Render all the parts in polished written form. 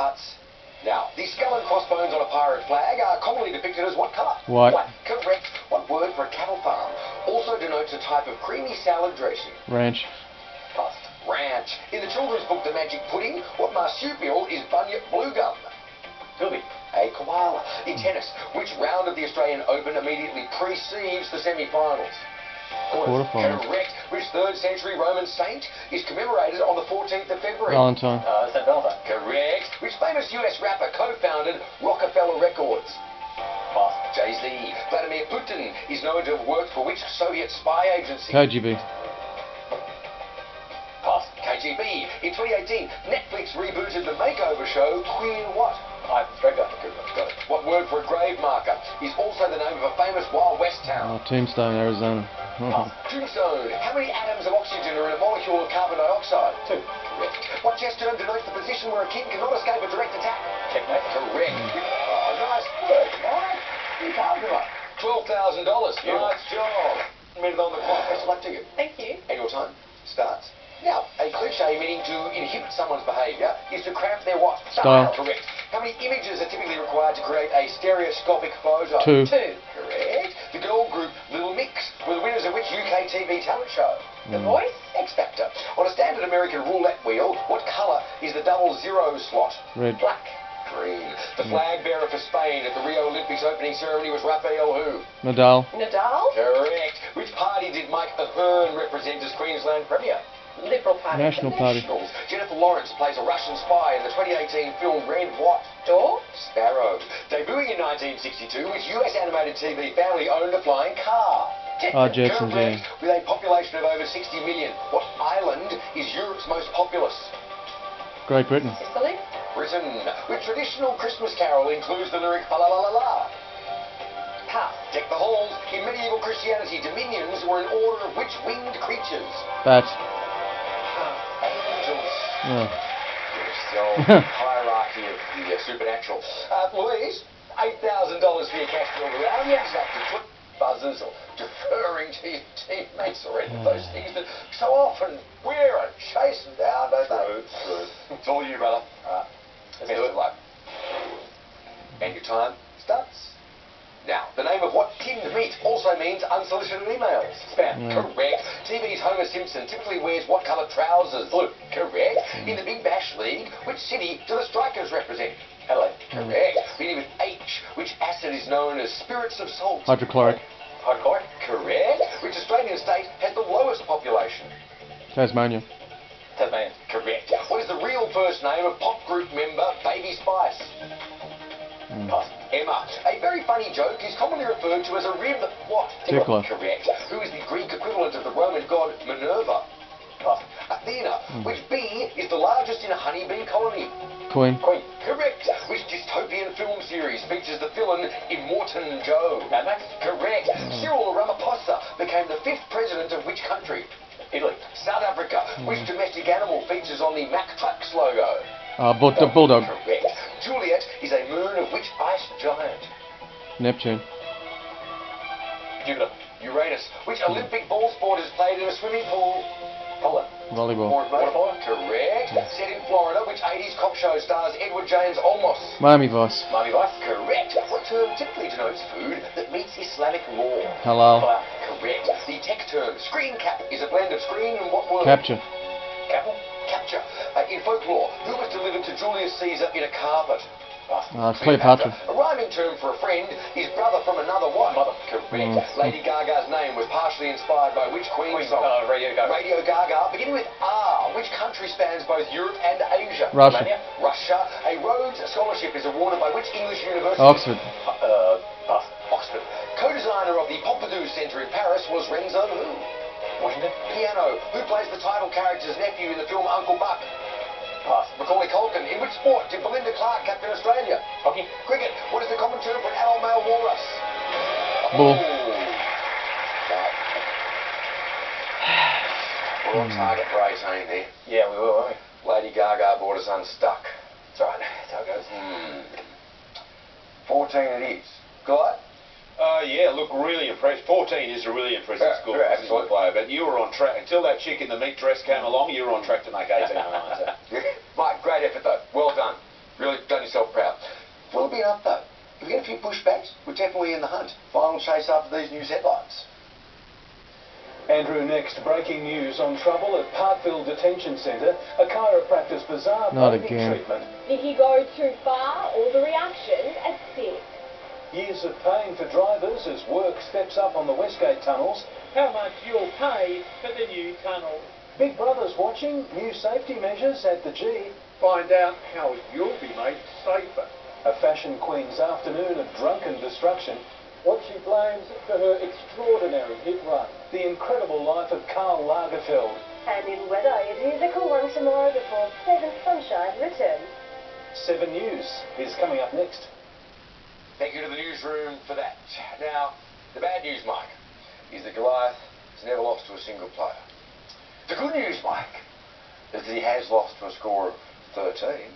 Starts now. The skull and crossbones on a pirate flag are commonly depicted as what colour? White. White. Correct. What word for a cattle farm also denotes a type of creamy salad dressing? Ranch. Past. Ranch. In the children's book The Magic Pudding, what marsupial is Bunyip Bluegum? Philby. A koala. In tennis, which round of the Australian Open immediately precedes the semi-finals? Quarterfinals. Correct. Which 3rd century Roman saint is commemorated on the 14th of February? Valentine. St. Valentine. Correct. Which famous US rapper co-founded Rockefeller Records? Pass. Jay-Z. Vladimir Putin is known to have worked for which Soviet spy agency? KGB. Pass. KGB. In 2018, Netflix rebooted the makeover show Queen What? Good one. Got it. What word for a grave marker is also the name of a famous Wild West town? Tombstone, Arizona. Tombstone. How many atoms of oxygen are in a molecule of carbon dioxide? 2. Correct. What chess term denotes the position where a king cannot escape a direct attack? Checkmate. Correct. Oh, nice work, mate. You can't do it. $12,000. Nice job. Minute on the clock. Best of luck to you. Thank you. And your time starts now. A cliche meaning to inhibit someone's behaviour is to cramp their what? Style. Correct. How many images are typically required to create a stereoscopic photo? 2. 2. Correct. The girl group Little Mix were the winners of which UK TV talent show? The Voice. X Factor. On a standard American roulette wheel, what colour is the 00 slot? Red. Black. Green. The flag bearer for Spain at the Rio Olympics opening ceremony was Rafael who? Nadal. Nadal. Correct. Which party did Mike Ahern represent as Queensland Premier? Liberal Party. National Party. Nationals. Jennifer Lawrence plays a Russian spy in the 2018 film Red What? Door. Sparrow. Debuting in 1962, which US animated TV family owned a flying car? Jetsons, yeah. Correct. With a population of over 60 million, what island is Europe's most populous? Great Britain. Sicily. Britain. Which traditional Christmas carol includes the lyric fa la la la la? Pass. Deck the halls. In medieval Christianity, dominions were an order of which winged creatures? Bats. Angels. Yeah. Yes, the old hierarchy of the supernatural. Louise, $8,000 for your cash bill around. Yes. Up to foot buzzers or deferring to your teammates or any of those things that so often wear and chase them down, don't they? True. It's all you, brother. All right. Best of luck. And your time starts now. The name of what tinned meat also means unsolicited emails? Spam. Correct. TV's Homer Simpson typically wears what colour trousers? Blue. Correct. In the Big Bash League, which city do the Strikers represent? Adelaide. Correct. Beginning with H, which acid is known as spirits of salt? Hydrochloric. Hydrochloric. Correct. Which Australian state has the lowest population? Tasmania. Tasmania. Correct. What is the real first name of pop group member Baby Spice? Pass. Emma. A very funny joke is commonly referred to as a rib what? Tickler. Correct. Who is the Greek equivalent of the Roman god Minerva? Pass. Athena. Which bee is the largest in a honeybee colony? Queen. Queen. Correct. Which dystopian film series features the villain Immortan Joe? Mad Max. Correct. Cyril Ramaphosa became the 5th president of which country? Italy. South Africa. Which domestic animal features on the Mack Trucks logo? Bulldog. Correct. Juliet is a moon of which ice giant? Neptune. Jupiter. Uranus. Which Olympic ball sport is played in a swimming pool? Polo. Volleyball. Water polo. Correct. Set in Florida, which 80s cop show stars Edward James Olmos? Miami Vice. Miami Vice. Correct. What term typically denotes food that meets Islamic law? Halal. Correct. The tech term screen cap is a blend of screen and what word? Capture. Capel? Capture. In folklore, who was delivered to Julius Caesar in a carpet? Cleopatra. A rhyming term for a friend is brother from another wife. Mother. Correct. Lady Gaga's name was partially inspired by which Queen song? Radio Gaga. Radio Gaga. Beginning with R, which country spans both Europe and Asia? Russia. Romania. Russia. A Rhodes Scholarship is awarded by which English university? Oxford. Oxford. Co-designer of the Pompidou Centre in Paris was Renzo who? Washington. Piano. Who plays the title character's nephew in the film Uncle Buck? Pass. Macaulay Culkin. In which sport did Belinda Clark captain Australia? Hockey. Cricket. What is the common term for an adult male walrus? Bull. We're on target for 18 there. Yeah, we were, weren't we? Lady Gaga brought us unstuck. That's right. That's how it goes. 14 it is. Goliath? Yeah, look, really impressed. 14 is a really impressive score for a single player, but you were on track. Until that chick in the meat dress came along, you were on track to make 18. Mike, great effort though. Well done. Really Funny enough, though, if we get a few pushbacks, we're definitely in the hunt. Final chase after these news headlines. Andrew, next breaking news on trouble at Parkville Detention Centre. A chiropractor's bizarre Not baby again. treatment. Did he go too far or the reaction at 6? Years of pain for drivers as work steps up on the Westgate tunnels. How much you'll pay for the new tunnel. Big Brother's watching new safety measures at the G. Find out how you'll be made safer. A fashion queen's afternoon of drunken destruction. What she blames for her extraordinary hit run. The incredible life of Karl Lagerfeld. And in weather, it is a cool one tomorrow before 7 sunshine returns. 7 News is coming up next. Thank you to the newsroom for that. Now, the bad news, Mike, is that Goliath has never lost to a single player. The good news, Mike, is that he has lost to a score of 13.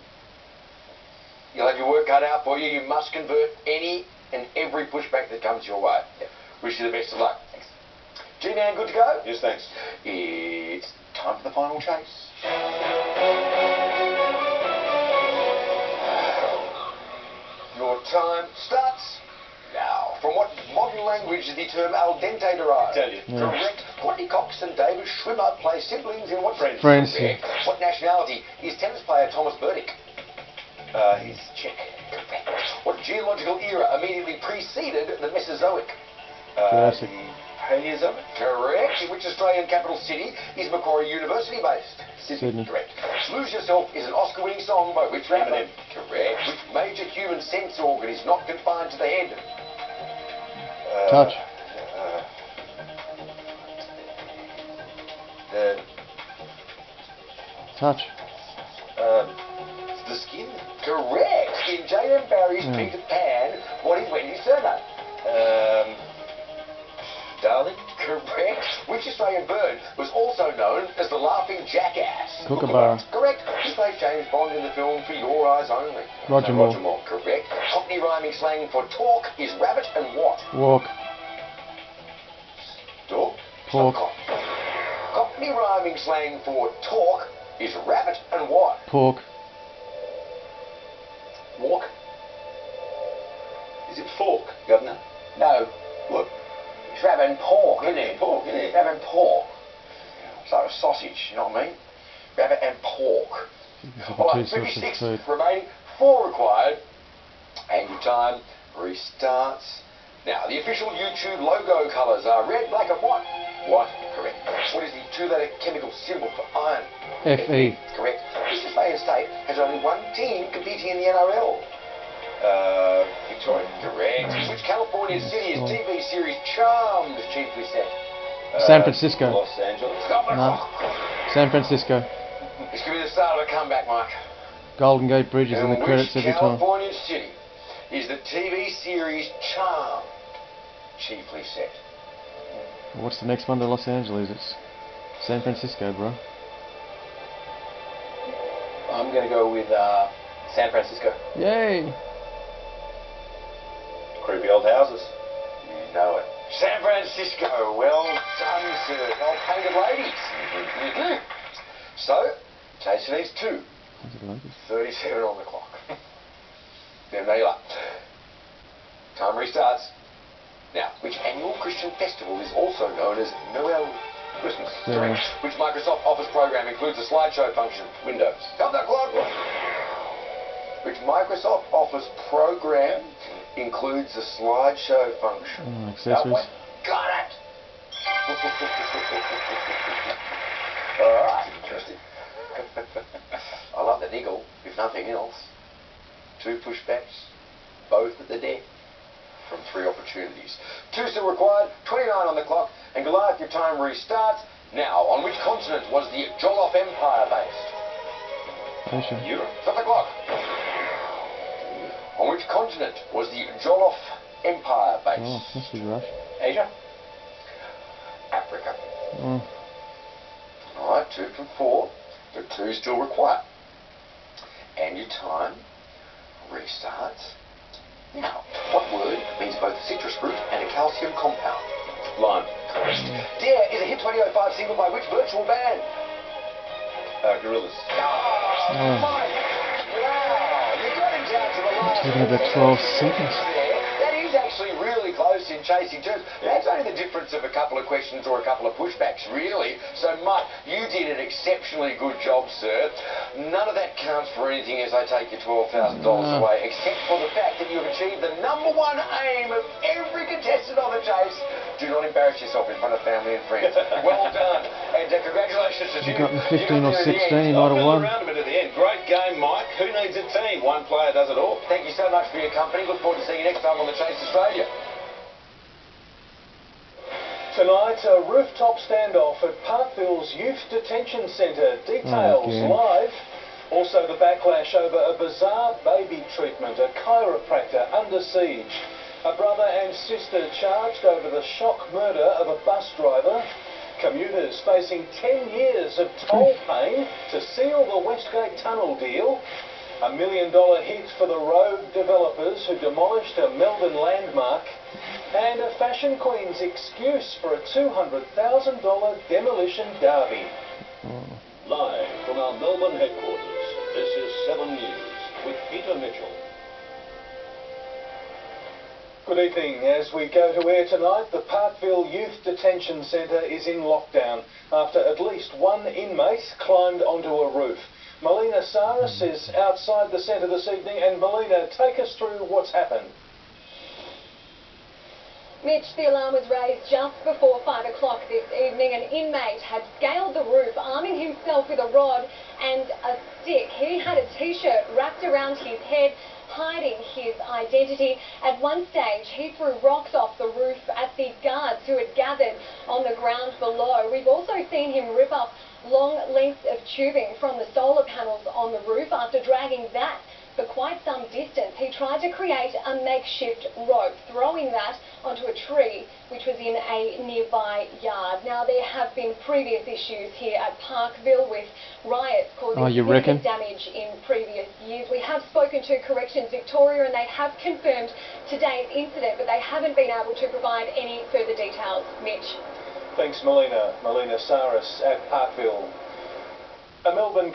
You'll have your work cut out for you. You must convert any and every pushback that comes your way. Wish you the best of luck. Thanks. G-Man, good to go? Yes, thanks. It's time for the final chase. Your time starts now. From what modern language is the term al dente derived? Italian. Yeah. Correct. Courtney Cox and David Schwimmer play siblings in what French? French. Correct. What nationality is tennis player Thomas Burdick? He's Czech. Correct. What geological era immediately preceded the Mesozoic? Jurassic. Paleozoic. Correct. In which Australian capital city is Macquarie University based? Sydney. Correct. Lose Yourself is an Oscar-winning song by which rapper? Eminem. Correct. Which major human sense organ is not confined to the head? Touch. Touch. The skin. Correct. In J.M. Barrie's Peter Pan, what is Wendy's surname? Darling. Correct. Which Australian bird was also known as the laughing jackass? Kookaburra. Correct. Who played James Bond in the film For Your Eyes Only? Roger Moore. Roger Moore. Correct. Cockney rhyming slang for talk is rabbit and what? Walk. Dog? Pork. Cockney rhyming slang for talk is rabbit and what? Pork. Walk? Is it fork, Governor? No. What? It's rabbit and pork, isn't it? Pork, isn't it? Rabbit and pork. It's like a sausage, you know what I mean? Rabbit and pork. Alright, 56 remaining, 4 required, and your time restarts. Now, the official YouTube logo colours are red, black and white. White, correct. What is the 2-letter chemical symbol for iron? Fe. Correct. This Australian state has only one team competing in the NRL. Victoria. Correct. Which California city is TV series Charmed chiefly set? San Francisco. Los Angeles. No. San Francisco. This could be the start of a comeback, Mike. Golden Gate Bridge is in the And credits which every time. California city is the TV series Charmed chiefly set? What's the next one to Los Angeles? It's San Francisco, bro. I'm going to go with San Francisco. Yay! Creepy old houses. You know it. San Francisco. Well done, sir. Old painted ladies. So, chase for these 2. 37 on the clock. There you are. Time restarts. Now, which annual Christian festival is also known as Noel Christmas? Yeah. Correct. Which Microsoft Office program includes a slideshow function? Windows. Stop that clock. Which Microsoft Office program includes a slideshow function? Accessories. Got it. Alright, interesting. I love the niggle, if nothing else. 2 pushbacks, both at the death, from 3 opportunities. 2 still required, 29 on the clock, and Goliath, your time restarts. Now, on which continent was the Jollof Empire based? Asia. Europe. Stop the clock. On which continent was the Jollof Empire based? Oh, this is rough. Asia? Africa. Oh. Alright, 2 from 4, but 2 still required. And your time restarts. Now, what word means both citrus fruit and a calcium compound? Lime. Correct. Dear is a hit 2005 single by which virtual band? Gorillas. Mike! Wow! You got him down to the last Looking at the 12 seconds. That is actually really close in chasing terms. That's only the difference of a couple of questions or a couple of pushbacks, really. So, Mike, you did an exceptionally good job, sir. None of that counts for anything as I take your $12,000 away, except for the fact that you've achieved the #1 aim of every contestant on the chase. Do not embarrass yourself in front of family and friends. Well done. And congratulations to you. You've gotten 15 or 16, you might have won. Around a bit at the end. Great game, Mike. Who needs a team? One player does it all. Thank you so much for your company. Look forward to seeing you next time on The Chase Australia. Tonight, a rooftop standoff at Parkville's Youth Detention Centre. Details live. Also, the backlash over a bizarre baby treatment. A chiropractor under siege. A brother and sister charged over the shock murder of a bus driver. Commuters facing 10 years of toll pain to seal the Westgate Tunnel deal. $1 million hit for the road developers who demolished a Melbourne landmark. And a fashion queen's excuse for a $200,000 demolition derby. Live from our Melbourne headquarters, this is 7 News with Peter Mitchell. Good evening. As we go to air tonight, the Parkville Youth Detention Centre is in lockdown after at least one inmate climbed onto a roof. Melina Saris is outside the centre this evening, and Melina, take us through what's happened. Mitch, the alarm was raised just before 5 o'clock this evening. An inmate had scaled the roof, arming himself with a rod and a stick. He had a t-shirt wrapped around his head, hiding his identity. At one stage, he threw rocks off the roof at the guards who had gathered on the ground below. We've also seen him rip up long lengths of tubing from the solar panels on the roof. After dragging that for quite some distance, he tried to create a makeshift rope, throwing that onto a tree which was in a nearby yard. Now, there have been previous issues here at Parkville with riots causing significant damage in previous years. We have spoken to Corrections Victoria and they have confirmed today's incident, but they haven't been able to provide any further details. Mitch. Thanks, Melina. Melina Saris at Parkville. A Melbourne